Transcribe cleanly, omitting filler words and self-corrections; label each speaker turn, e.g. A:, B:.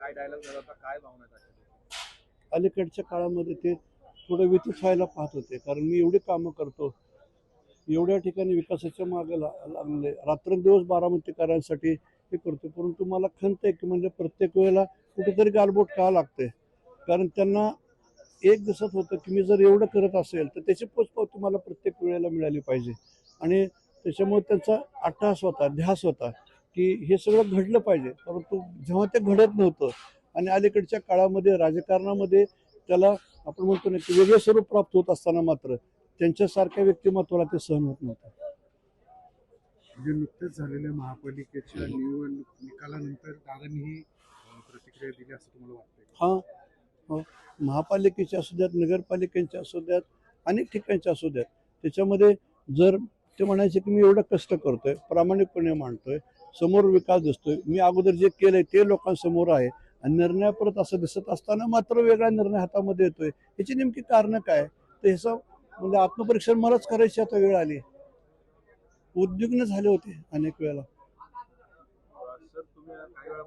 A: काय डायलॉग झाला होता, काय भावना आहेत?
B: अलीकडच्या काळामध्ये ते थोडं व्यतीत व्हायला पाहत होते, कारण मी एवढी कामं करतो, एवढ्या ठिकाणी विकासाच्या मागे लागले, रात्रंदिवस बारामतीकरांसाठी हे करतो, परंतु मला खंत आहे की म्हणजे प्रत्येक वेळेला कुठेतरी गालबोट का लागते, कारण त्यांना एक दिवसात होतं की मी जर एवढं करत असेल तर त्याची पोचपावती मला प्रत्येक वेळेला मिळाली पाहिजे. आणि त्याच्यामुळे त्यांचा अट्टहास होता, ध्यास होता की हे सगळं घडलं पाहिजे, परंतु जेव्हा ते घडत नव्हतं आणि अलीकडच्या काळामध्ये राजकारणामध्ये त्याला आपण म्हणतो ना की वेगळे स्वरूप प्राप्त होत असताना मात्र त्यांच्यासारख्या व्यक्तिमत्वाला ते सहन होत नव्हतं.
C: म्हणजे नुकतेच झालेल्या महापालिकेच्या निकालानंतर दादांनी ही प्रतिक्रिया दिली असं तुम्हाला वाटतंय?
B: हां, हो. महापालिकेच्या असू द्यात, नगरपालिकेच्या असू द्यात, अनेक ठिकाणच्या असू द्यात, त्याच्यामध्ये जर ते म्हणायचे की मी एवढं कष्ट करतोय, प्रामाणिकपणे मांडतोय, समोर विकास दिसतोय, मी अगोदर जे केलंय ते लोकांसमोर आहे आणि निर्णय परत असं दिसत असताना मात्र वेगळा निर्णय हातामध्ये येतोय, याची नेमकी कारणं काय? तर ह्याचं म्हणजे आत्मपरीक्षण मलाच करायची आता वेळ आली. उद्विग्न झाले होते अनेक वेळेला.
A: सर, तुम्ही काही वेळा